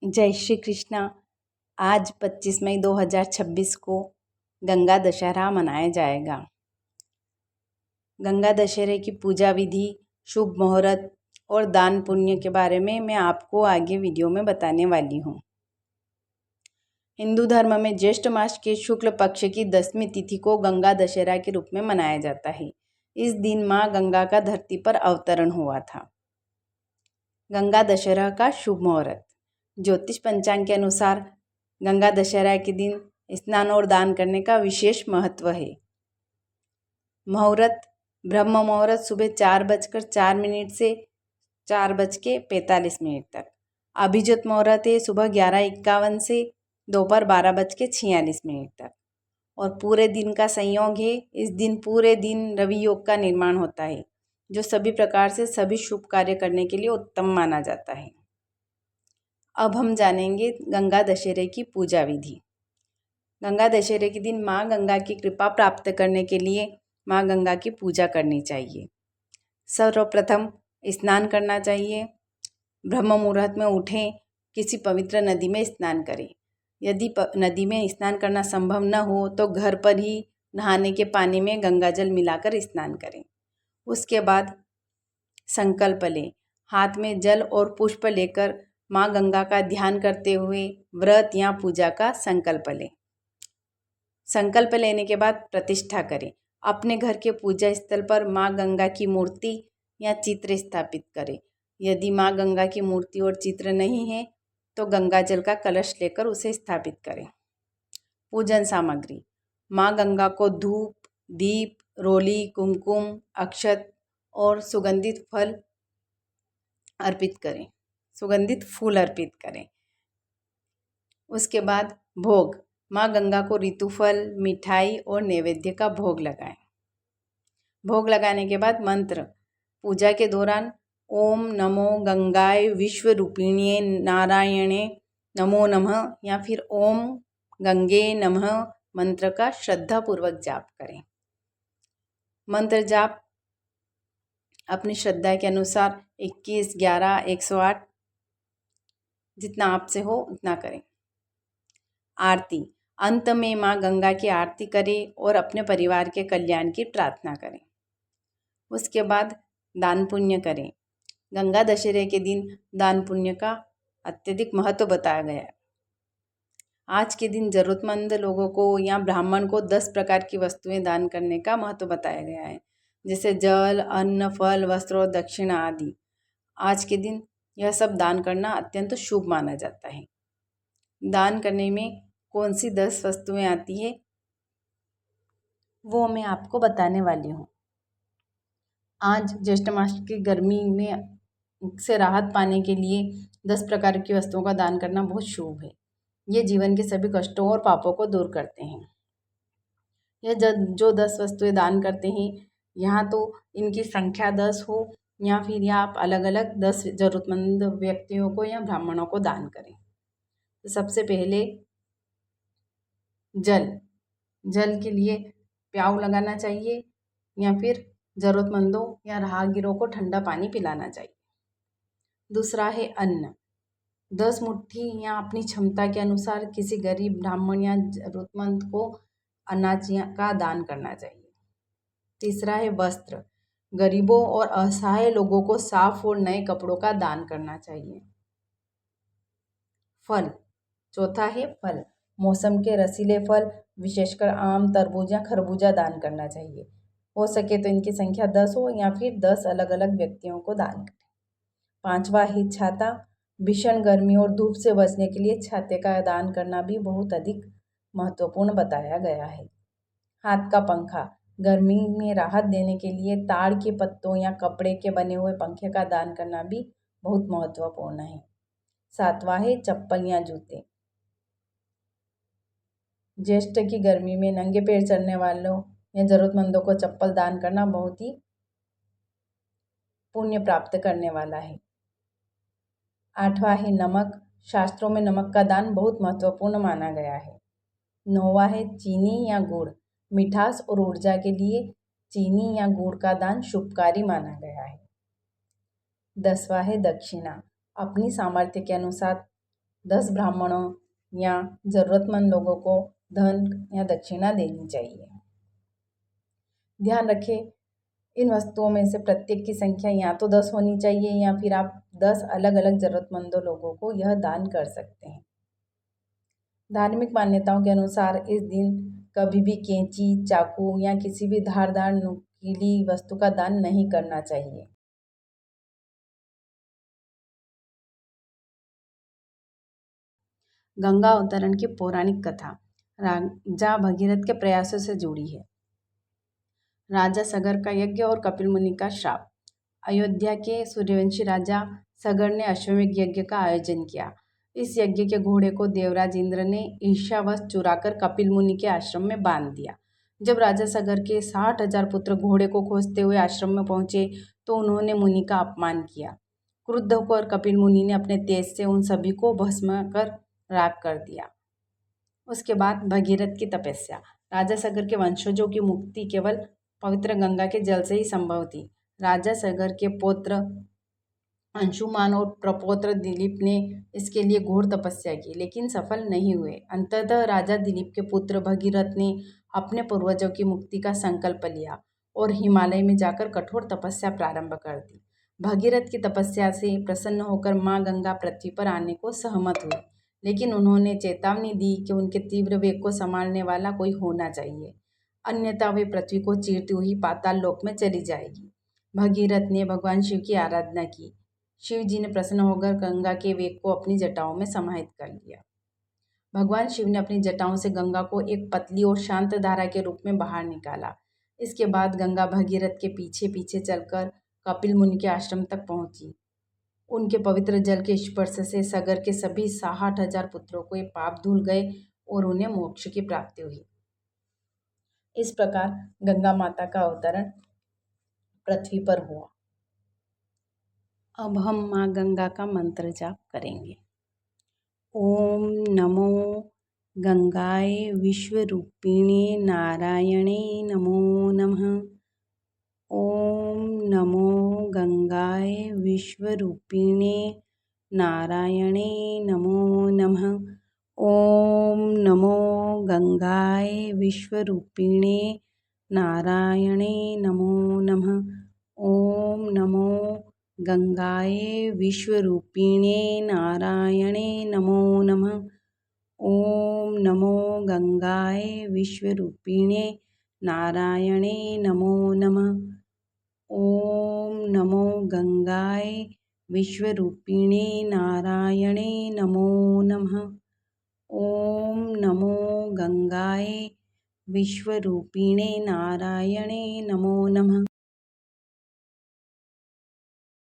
जय श्री कृष्णा। आज 25 मई 2026 को गंगा दशहरा मनाया जाएगा। गंगा दशहरे की पूजा विधि, शुभ मुहूर्त और दान पुण्य के बारे में मैं आपको आगे वीडियो में बताने वाली हूँ। हिंदू धर्म में ज्येष्ठ मास के शुक्ल पक्ष की 10वीं तिथि को गंगा दशहरा के रूप में मनाया जाता है। इस दिन माँ गंगा का धरती पर अवतरण हुआ था। गंगा दशहरा का शुभ मुहूर्त। ज्योतिष पंचांग के अनुसार गंगा दशहरा के दिन स्नान और दान करने का विशेष महत्व है। मुहूर्त ब्रह्म मुहूर्त सुबह 4:04 से 4:45 तक। अभिजित मुहूर्त है सुबह 11:51 से दोपहर 12:46 तक। और पूरे दिन का संयोग है। इस दिन पूरे दिन रवि योग का निर्माण होता है, जो सभी प्रकार से सभी शुभ कार्य करने के लिए उत्तम माना जाता है। अब हम जानेंगे गंगा दशहरे की पूजा विधि। गंगा दशहरे के दिन माँ गंगा की कृपा प्राप्त करने के लिए माँ गंगा की पूजा करनी चाहिए। सर्वप्रथम स्नान करना चाहिए। ब्रह्म मुहूर्त में उठें, किसी पवित्र नदी में स्नान करें। यदि नदी में स्नान करना संभव न हो तो घर पर ही नहाने के पानी में गंगा जल मिलाकर स्नान करें। उसके बाद संकल्प लें। हाथ में जल और पुष्प लेकर माँ गंगा का ध्यान करते हुए व्रत या पूजा का संकल्प लें। संकल्प लेने के बाद प्रतिष्ठा करें। अपने घर के पूजा स्थल पर माँ गंगा की मूर्ति या चित्र स्थापित करें। यदि माँ गंगा की मूर्ति और चित्र नहीं है तो गंगा जल का कलश लेकर उसे स्थापित करें। पूजन सामग्री। माँ गंगा को धूप, दीप, रोली, कुमकुम, अक्षत और सुगंधित फूल अर्पित करें। उसके बाद भोग। माँ गंगा को ऋतुफल, मिठाई और नैवेद्य का भोग लगाएं। भोग लगाने के बाद मंत्र। पूजा के दौरान ओम नमो गंगाय विश्वरूपिण्ये नारायणे नमो नमः या फिर ओम गंगे नमः मंत्र का श्रद्धापूर्वक जाप करें। मंत्र जाप अपनी श्रद्धा के अनुसार 21, 11, 108 जितना आपसे हो उतना करें। आरती। अंत में माँ गंगा की आरती करें और अपने परिवार के कल्याण की प्रार्थना करें। उसके बाद दान पुण्य करें। गंगा दशहरे के दिन दान पुण्य का अत्यधिक महत्व बताया गया है। आज के दिन ज़रूरतमंद लोगों को या ब्राह्मण को 10 प्रकार की वस्तुएं दान करने का महत्व बताया गया है, जैसे जल, अन्न, फल, वस्त्र और दक्षिणा आदि। आज के दिन यह सब दान करना अत्यंत शुभ माना जाता है। दान करने में कौन सी 10 वस्तुएं आती है वो मैं आपको बताने वाली हूँ। आज ज्येष्ठ मास की गर्मी में से राहत पाने के लिए 10 प्रकार की वस्तुओं का दान करना बहुत शुभ है। ये जीवन के सभी कष्टों और पापों को दूर करते हैं। यह जो 10 वस्तुएं दान करते हैं, यहाँ तो इनकी संख्या 10 हो या फिर या आप अलग अलग 10 ज़रूरतमंद व्यक्तियों को या ब्राह्मणों को दान करें। तो सबसे पहले जल के लिए प्याऊ लगाना चाहिए या फिर ज़रूरतमंदों या राहगीरों को ठंडा पानी पिलाना चाहिए। दूसरा है अन्न। 10 मुट्ठी या अपनी क्षमता के अनुसार किसी गरीब, ब्राह्मण या ज़रूरतमंद को अनाज का दान करना चाहिए। तीसरा है वस्त्र। गरीबों और असहाय लोगों को साफ और नए कपड़ों का दान करना चाहिए। फल। चौथा है फल। मौसम के रसीले फल, विशेषकर आम, तरबूज या खरबूजा दान करना चाहिए। हो सके तो इनकी संख्या 10 हो या फिर 10 अलग अलग व्यक्तियों को दान करें। पांचवा है छाता। भीषण गर्मी और धूप से बचने के लिए छाते का दान करना भी बहुत अधिक महत्वपूर्ण बताया गया है। हाथ का पंखा। गर्मी में राहत देने के लिए ताड़ के पत्तों या कपड़े के बने हुए पंखे का दान करना भी बहुत महत्वपूर्ण है। सातवां है चप्पल या जूते। ज्येष्ठ की गर्मी में नंगे पैर चलने वालों या जरूरतमंदों को चप्पल दान करना बहुत ही पुण्य प्राप्त करने वाला है। आठवां है नमक। शास्त्रों में नमक का दान बहुत महत्वपूर्ण माना गया है। नौवां है चीनी या गुड़। मिठास और ऊर्जा के लिए चीनी या गुड़ का दान शुभकारी माना गया है। 10वां है दक्षिणा। अपनी सामर्थ्य के अनुसार 10 ब्राह्मणों या ज़रूरतमंद लोगों को धन या दक्षिणा देनी चाहिए। ध्यान रखें, इन वस्तुओं में से प्रत्येक की संख्या या तो 10 होनी चाहिए या फिर आप 10 अलग अलग ज़रूरतमंदों लोगों को यह दान कर सकते हैं। धार्मिक मान्यताओं के अनुसार इस दिन कभी भी कैंची, चाकू या किसी भी धारदार नुकीली वस्तु का दान नहीं करना चाहिए। गंगा अवतरण की पौराणिक कथा राजा भगीरथ के प्रयासों से जुड़ी है। राजा सगर का यज्ञ और कपिल मुनि का श्राप। अयोध्या के सूर्यवंशी राजा सगर ने अश्वमेध यज्ञ का आयोजन किया। इस यज्ञ के घोड़े को देवराज इंद्र ने ईर्ष्यावश चुराकर कपिल मुनि के आश्रम में बांध दिया। जब राजा सगर के 60,000 पुत्र घोड़े को खोजते हुए आश्रम में पहुंचे तो उन्होंने मुनि का अपमान किया। क्रुद्ध होकर कपिल मुनि ने अपने तेज से उन सभी को भस्म कर राख कर दिया। उसके बाद भगीरथ की तपस्या। राजा सगर के वंशजों की मुक्ति केवल पवित्र गंगा के जल से ही संभव थी। राजा सगर के पौत्र अंशुमान और प्रपौत्र दिलीप ने इसके लिए घोर तपस्या की, लेकिन सफल नहीं हुए। अंततः राजा दिलीप के पुत्र भगीरथ ने अपने पूर्वजों की मुक्ति का संकल्प लिया और हिमालय में जाकर कठोर तपस्या प्रारंभ कर दी। भगीरथ की तपस्या से प्रसन्न होकर माँ गंगा पृथ्वी पर आने को सहमत हुई, लेकिन उन्होंने चेतावनी दी कि उनके तीव्र वेग को संभालने वाला कोई होना चाहिए, अन्यथा वे पृथ्वी को चीरती हुई पाताल लोक में चली जाएगी। भगीरथ ने भगवान शिव की आराधना की। शिव जी ने प्रसन्न होकर गंगा के वेग को अपनी जटाओं में समाहित कर लिया। भगवान शिव ने अपनी जटाओं से गंगा को एक पतली और शांत धारा के रूप में बाहर निकाला। इसके बाद गंगा भगीरथ के पीछे पीछे चलकर कपिल मुनि के आश्रम तक पहुंची। उनके पवित्र जल के स्पर्श से सगर के सभी 60,000 पुत्रों को ये पाप धुल गए और उन्हें मोक्ष की प्राप्ति हुई। इस प्रकार गंगा माता का अवतरण पृथ्वी पर हुआ। अब हम माँ गंगा का मंत्र जाप करेंगे। ओम नमो गंगाय विश्वरूपिणे नारायणे नमो नमः। ओम नमो गंगाय विश्वरूपिणे नारायणे नमो नमः। ओम नमो गंगाय विश्वरूपिणे नारायणे नमो नमः। ओम नमो गंगाय विश्वरूपिणे नारायणे नमो नमः। ओम नमो गंगाय विश्वरूपिणे नारायणे नमो नमः। ओम नमो गंगाय विश्वरूपिणे नारायणे नमो नमः। ओम नमो गंगाय विश्वरूपिणे नारायणे नमो नमः।